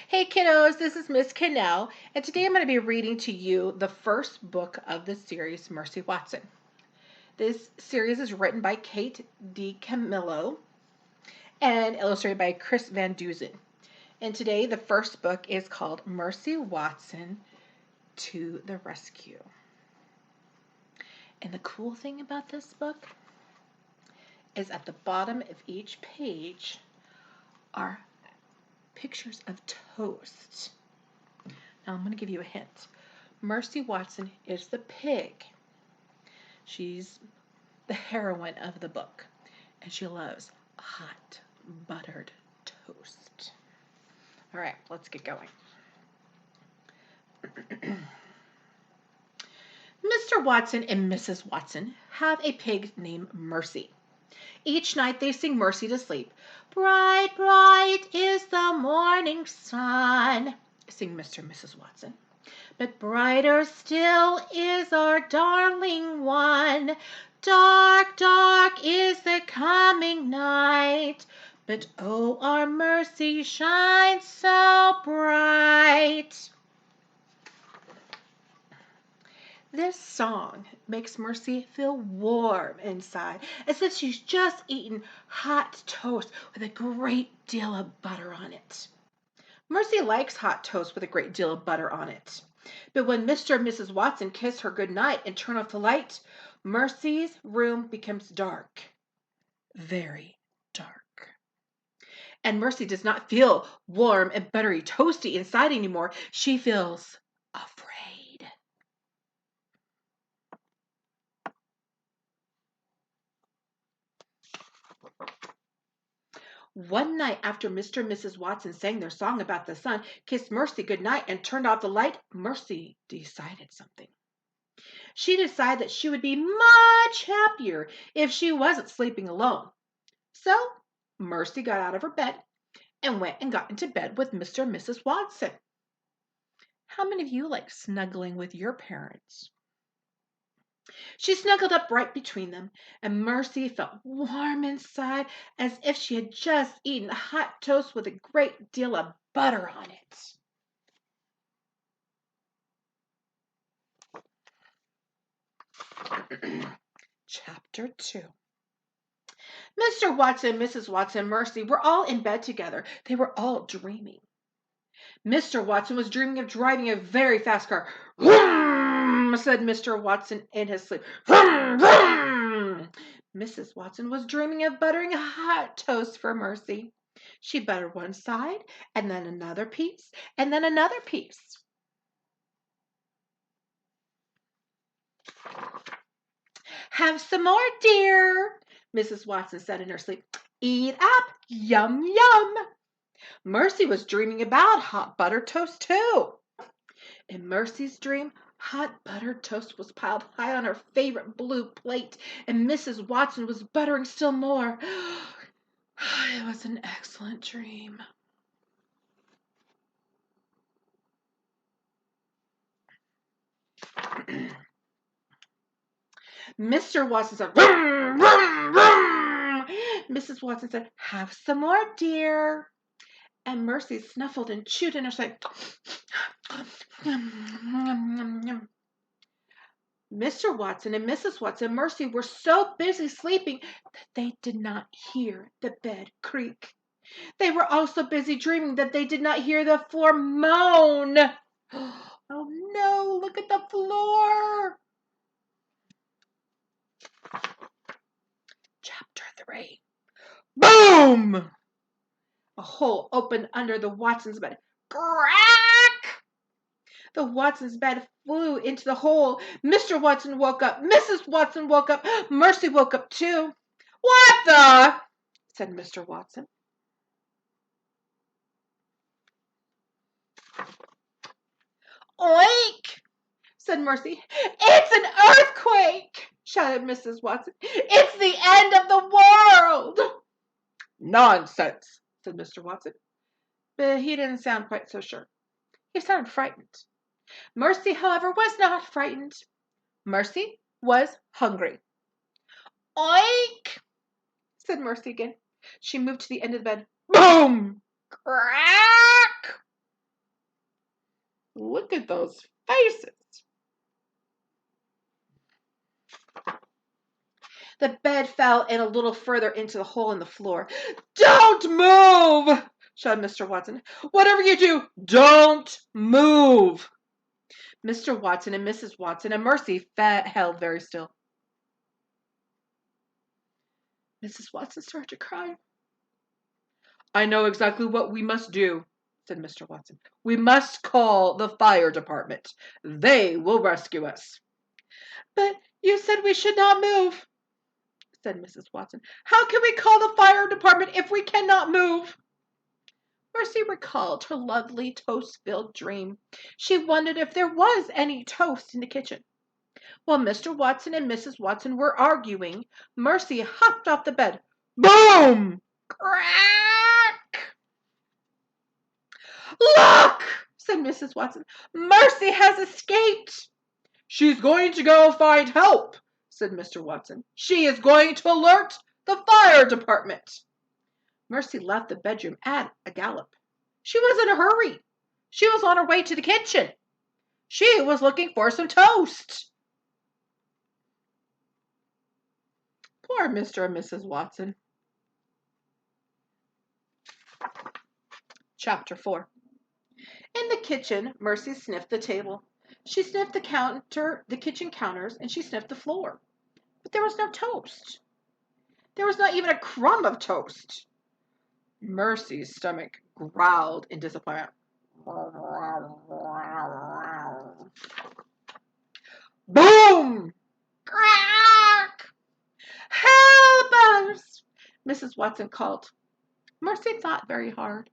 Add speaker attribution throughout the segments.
Speaker 1: Hey kiddos, this is Miss Connell, and today I'm going to be reading to you the first book of the series, Mercy Watson. This series is written by Kate DiCamillo and illustrated by Chris Van Duzen. And today the first book is called Mercy Watson to the Rescue. And the cool thing about this book is at the bottom of each page are pictures of toast. Now I'm going to give you a hint. Mercy Watson is the pig. She's the heroine of the book, and she loves hot buttered toast. All right, let's get going. Mr. Watson and Mrs. Watson have a pig named Mercy. Each night they sing Mercy to sleep. Bright, bright is the morning sun, sing Mr. and Mrs. Watson. But brighter still is our darling one. Dark, dark is the coming night. But oh, our Mercy shines so bright. This song makes Mercy feel warm inside, as if she's just eaten hot toast with a great deal of butter on it. Mercy likes hot toast with a great deal of butter on it. But when Mr. and Mrs. Watson kiss her good night and turn off the light, Mercy's room becomes dark, very dark. And Mercy does not feel warm and buttery toasty inside anymore. She feels afraid. One night after Mr. and Mrs. Watson sang their song about the sun, kissed Mercy good night, and turned off the light, Mercy decided something. She decided that she would be much happier if she wasn't sleeping alone. So Mercy got out of her bed and went and got into bed with Mr. and Mrs. Watson. How many of you like snuggling with your parents? She snuggled up right between them, and Mercy felt warm inside as if she had just eaten hot toast with a great deal of butter on it. Chapter 2. Mr. Watson, Mrs. Watson, and Mercy were all in bed together. They were all dreaming. Mr. Watson was dreaming of driving a very fast car. Vroom, said Mr. Watson in his sleep. Vroom, vroom. Mrs. Watson was dreaming of buttering a hot toast for Mercy. She buttered one side, and then another piece, and then another piece. Have some more, dear, Mrs. Watson said in her sleep. Eat up, yum, yum. Mercy was dreaming about hot buttered toast, too. In Mercy's dream, hot buttered toast was piled high on her favorite blue plate, and Mrs. Watson was buttering still more. It was an excellent dream. Mr. Watson said, vroom, vroom, vroom. Mrs. Watson said, have some more, dear. And Mercy snuffled and chewed in her sleep. Mr. Watson and Mrs. Watson and Mercy were so busy sleeping that they did not hear the bed creak. They were also busy dreaming that they did not hear the floor moan. Oh no, look at the floor. Chapter 3. Boom! A hole opened under the Watsons' bed. Crack! The Watsons' bed flew into the hole. Mr. Watson woke up. Mrs. Watson woke up. Mercy woke up too. What the? Said Mr. Watson. Oink! Said Mercy. It's an earthquake! Shouted Mrs. Watson. It's the end of the world! Nonsense, said Mr. Watson. But he didn't sound quite so sure. He sounded frightened. Mercy, however, was not frightened. Mercy was hungry. Oink! Said Mercy again. She moved to the end of the bed. Boom! Crack! Look at those faces. The bed fell in a little further into the hole in the floor. Don't move, shouted Mr. Watson. Whatever you do, don't move. Mr. Watson and Mrs. Watson and Mercy held very still. Mrs. Watson started to cry. I know exactly what we must do, said Mr. Watson. We must call the fire department. They will rescue us. But you said we should not move, said Mrs. Watson. How can we call the fire department if we cannot move? Mercy recalled her lovely toast-filled dream. She wondered if there was any toast in the kitchen. While Mr. Watson and Mrs. Watson were arguing, Mercy hopped off the bed. Boom! Crack! Look, said Mrs. Watson. Mercy has escaped. She's going to go find help, said Mr. Watson. She is going to alert the fire department. Mercy left the bedroom at a gallop. She was in a hurry. She was on her way to the kitchen. She was looking for some toast. Poor Mr. and Mrs. Watson. Chapter 4. In the kitchen, Mercy sniffed the table. She sniffed the kitchen counters, and she sniffed the floor. But there was no toast. There was not even a crumb of toast. Mercy's stomach growled in disappointment. Boom! Crack! Help us! Mrs. Watson called. Mercy thought very hard.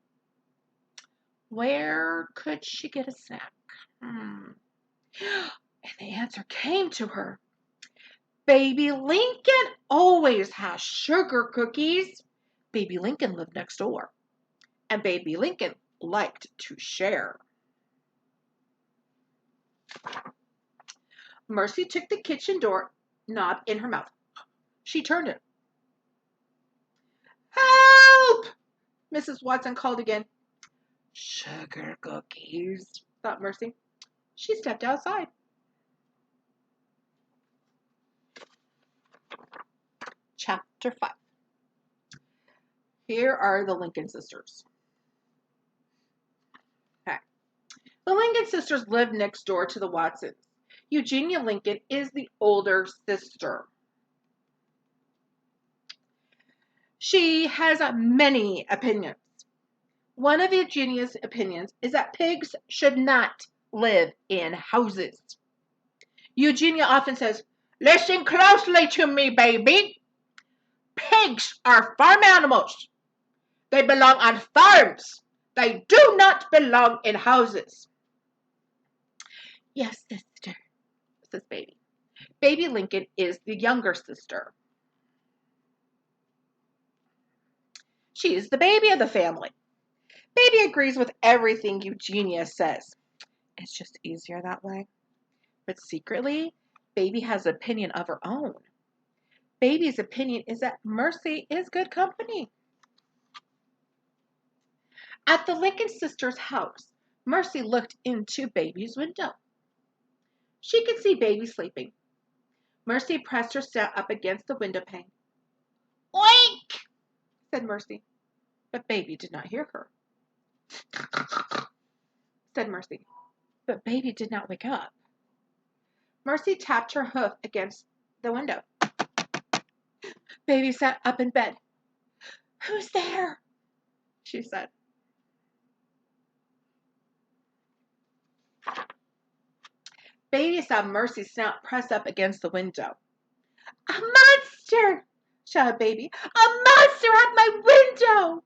Speaker 1: Where could she get a snack? And the answer came to her. Baby Lincoln always has sugar cookies. Baby Lincoln lived next door, and Baby Lincoln liked to share. Mercy took the kitchen door knob in her mouth. She turned it. Help! Mrs. Watson called again. Sugar cookies, thought Mercy. She stepped outside. Chapter 5. Here are the Lincoln sisters. Okay. The Lincoln sisters lived next door to the Watsons. Eugenia Lincoln is the older sister. She has many opinions. One of Eugenia's opinions is that pigs should not live in houses. Eugenia often says, "Listen closely to me, baby. Pigs are farm animals. They belong on farms. They do not belong in houses." Yes, sister, says Baby. Baby Lincoln is the younger sister. She is the baby of the family. Baby agrees with everything Eugenia says. It's just easier that way. But secretly, Baby has an opinion of her own. Baby's opinion is that Mercy is good company. At the Lincoln sisters' house, Mercy looked into Baby's window. She could see Baby sleeping. Mercy pressed her snout up against the window pane. Oink, said Mercy, but Baby did not hear her. Said Mercy, but Baby did not wake up. Mercy tapped her hoof against the window. Baby sat up in bed. Who's there? She said. Baby saw Mercy's snout press up against the window. A monster! Shouted Baby. A monster at my window!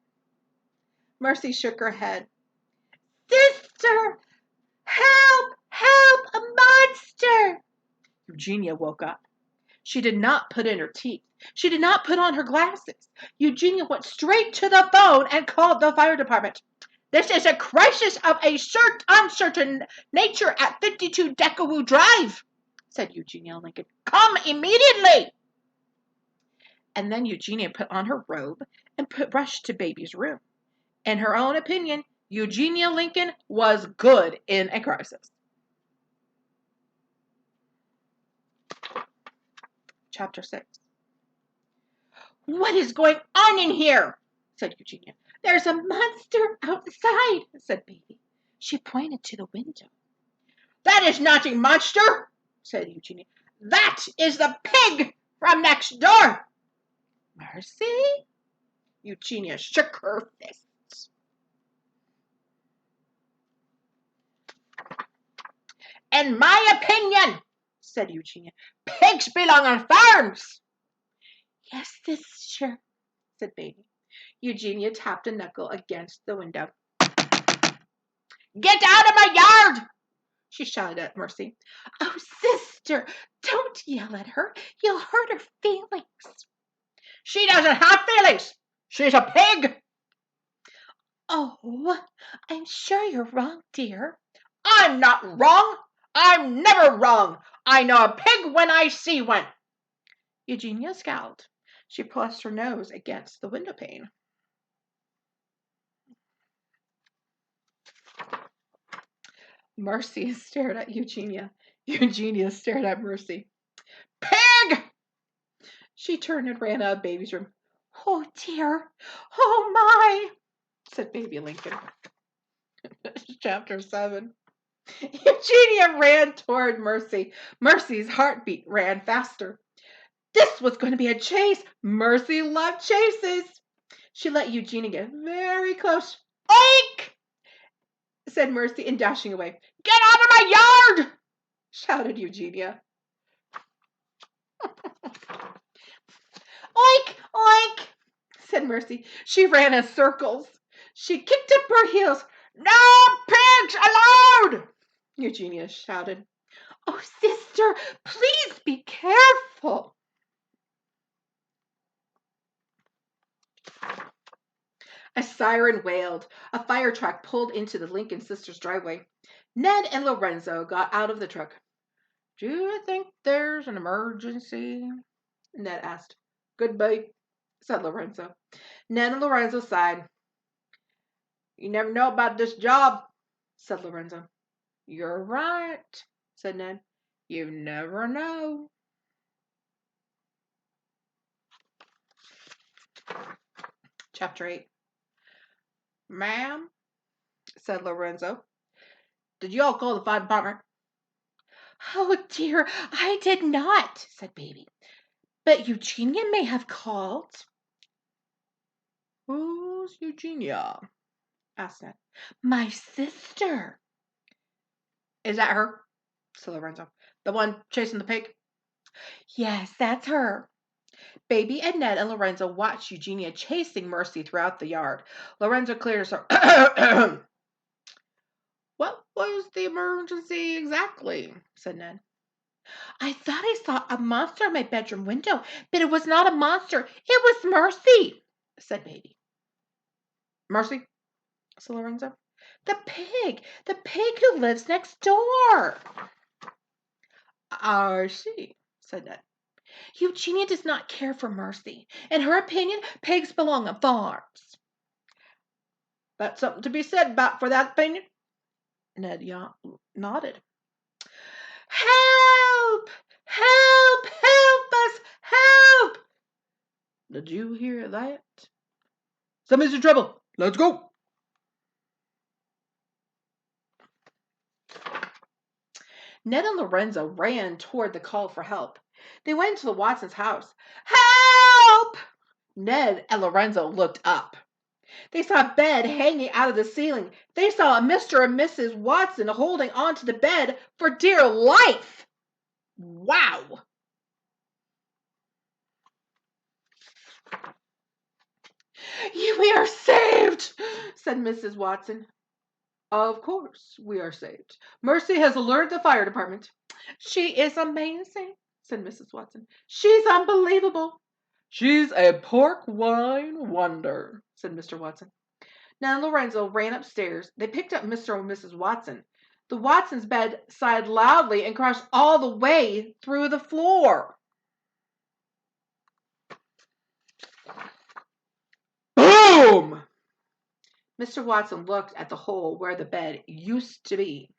Speaker 1: Mercy shook her head. Sister! Help! Help! A monster! Eugenia woke up. She did not put in her teeth. She did not put on her glasses. Eugenia went straight to the phone and called the fire department. This is a crisis of a uncertain nature at 52 Decawoo Drive, said Eugenia Lincoln. Come immediately! And then Eugenia put on her robe and rushed to Baby's room. In her own opinion, Eugenia Lincoln was good in a crisis. Chapter 6. "What is going on in here?" said Eugenia. "There's a monster outside," said Baby. She pointed to the window. "That is not a monster," said Eugenia. "That is the pig from next door." "Mercy?" Eugenia shook her fists. "In my opinion," said Eugenia, "pigs belong on farms." "Yes, sister," said Baby. Eugenia tapped a knuckle against the window. "Get out of my yard!" she shouted at Mercy. "Oh, sister, don't yell at her. You'll hurt her feelings." "She doesn't have feelings. She's a pig." "Oh, I'm sure you're wrong, dear." "I'm not wrong. I'm never wrong. I know a pig when I see one." Eugenia scowled. She pressed her nose against the window pane. Mercy stared at Eugenia. Eugenia stared at Mercy. "Pig!" She turned and ran out of Baby's room. "Oh, dear. Oh, my," said Baby Lincoln. Chapter 7. Eugenia ran toward Mercy. Mercy's heartbeat ran faster. This was going to be a chase. Mercy loved chases. She let Eugenia get very close. "Oink!" said Mercy, and dashing away. "Get out of my yard!" shouted Eugenia. "Oink! Oink!" said Mercy. She ran in circles. She kicked up her heels. "No pigs allowed!" Eugenia shouted. "Oh, sister, please be careful." A siren wailed. A fire truck pulled into the Lincoln sisters' driveway. Ned and Lorenzo got out of the truck. "Do you think there's an emergency?" Ned asked. "Goodbye," said Lorenzo. Ned and Lorenzo sighed. "You never know about this job," said Lorenzo. "You're right," said Ned. "You never know." Chapter 8. "Ma'am," said Lorenzo, "did you all call the fire department?" "Oh, dear, I did not," said Baby. "But Eugenia may have called." "Who's Eugenia?" asked Ned. "My sister." "Is that her?" said Lorenzo. "The one chasing the pig?" "Yes, that's her." Baby and Ned and Lorenzo watched Eugenia chasing Mercy throughout the yard. Lorenzo cleared his throat. "What was the emergency exactly?" said Ned. "I thought I saw a monster in my bedroom window, but it was not a monster. It was Mercy," said Baby. "Mercy?" said Lorenzo. The pig who lives next door." "I see," said Ned. "Eugenia does not care for Mercy. In her opinion, pigs belong on farms." "That's something to be said about for that opinion." Ned nodded. "Help! Help! Help us! Help!" "Did you hear that?" "Somebody's in trouble. Let's go." Ned and Lorenzo ran toward the call for help. They went into the Watsons' house. "Help!" Ned and Lorenzo looked up. They saw a bed hanging out of the ceiling. They saw Mr. and Mrs. Watson holding onto the bed for dear life. Wow. "We are saved," said Mrs. Watson. "Of course we are saved. Mercy has alerted the fire department." "She is amazing," said Mrs. Watson. "She's unbelievable." "She's a pork wine wonder," said Mr. Watson. Now Lorenzo ran upstairs. They picked up Mr. and Mrs. Watson. The Watsons' bed sighed loudly and crashed all the way through the floor. Boom! Mr. Watson looked at the hole where the bed used to be.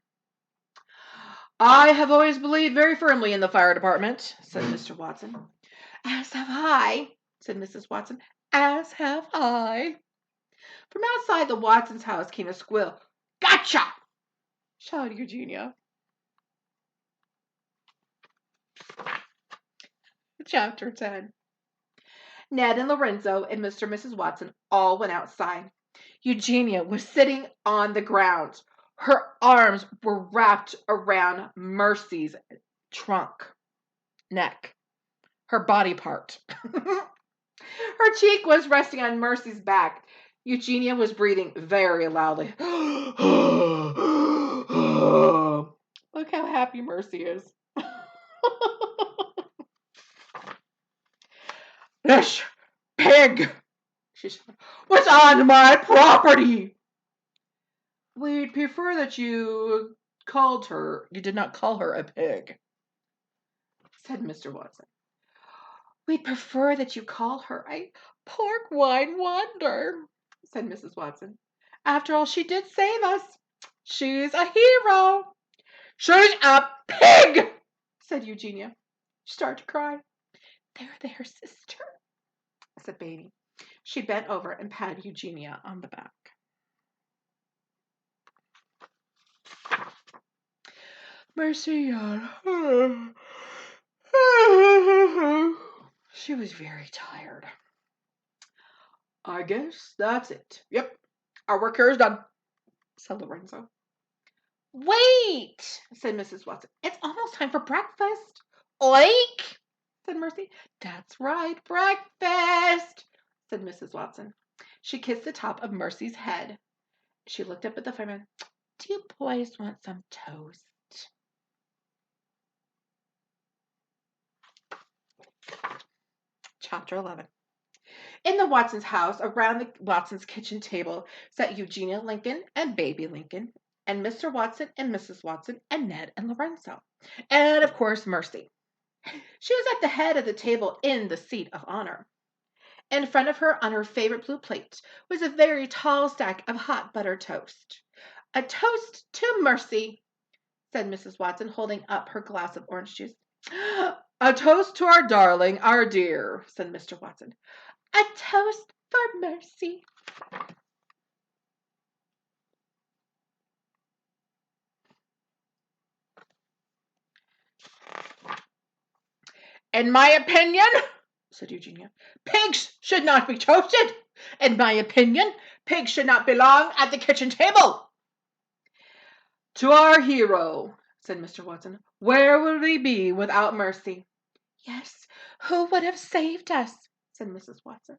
Speaker 1: "I have always believed very firmly in the fire department," said Mr. Watson. As have I, said Mrs. Watson. As have I. From outside the Watsons' house came a squeal. Gotcha! Shouted Eugenia. Chapter 10. Ned and Lorenzo and Mr. and Mrs. Watson all went outside. Eugenia was sitting on the ground. Her arms were wrapped around Mercy's neck, her body part. Her cheek was resting on Mercy's back. Eugenia was breathing very loudly. Look how happy Mercy is. This pig, she said, was on my property. We'd prefer that you did not call her a pig, said Mr. Watson. We'd prefer that you call her a pork wine wonder, said Mrs. Watson. After all, she did save us. She's a hero. She's a pig, said Eugenia. She started to cry. There, sister, said Baby. She bent over and patted Eugenia on the back. Mercy, she was very tired. I guess that's it. Yep, our work here is done, said Lorenzo. Wait, said Mrs. Watson. It's almost time for breakfast. Oink, said Mercy. That's right, breakfast, said Mrs. Watson. She kissed the top of Mercy's head. She looked up at the fireman. Do you boys want some toast? Chapter 11. In the Watsons' house, around the Watsons' kitchen table, sat Eugenia Lincoln and Baby Lincoln, and Mr. Watson and Mrs. Watson, and Ned and Lorenzo, and, of course, Mercy. She was at the head of the table in the seat of honor. In front of her, on her favorite blue plate, was a very tall stack of hot buttered toast. A toast to Mercy, said Mrs. Watson, holding up her glass of orange juice. A toast to our darling, our dear, said Mr. Watson. A toast for Mercy. In my opinion, said Eugenia, pigs should not be toasted. In my opinion, pigs should not belong at the kitchen table. To our hero, said Mr. Watson. Where would we be without Mercy? Yes, who would have saved us? Said Mrs. Watson.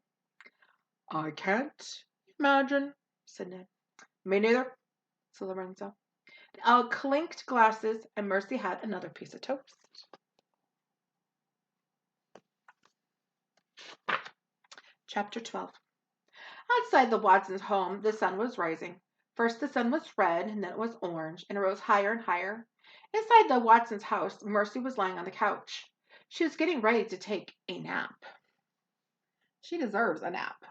Speaker 1: I can't imagine, said Ned. Me neither, said Lorenzo. They all clinked glasses, and Mercy had another piece of toast. Chapter 12. Outside the Watsons' home, the sun was rising. First the sun was red, and then it was orange, and it rose higher and higher. Inside the Watsons' house, Mercy was lying on the couch. She was getting ready to take a nap. She deserves a nap.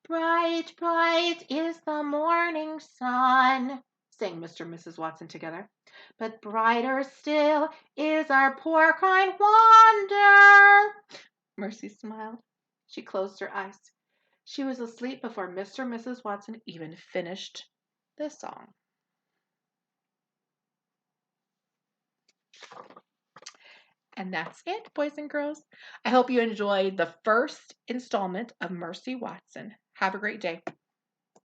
Speaker 1: Bright, bright is the morning sun, sang Mr. and Mrs. Watson together. But brighter still is our poor kind wonder. Mercy smiled. She closed her eyes. She was asleep before Mr. and Mrs. Watson even finished the song. And that's it, boys and girls. I hope you enjoyed the first installment of Mercy Watson. Have a great day.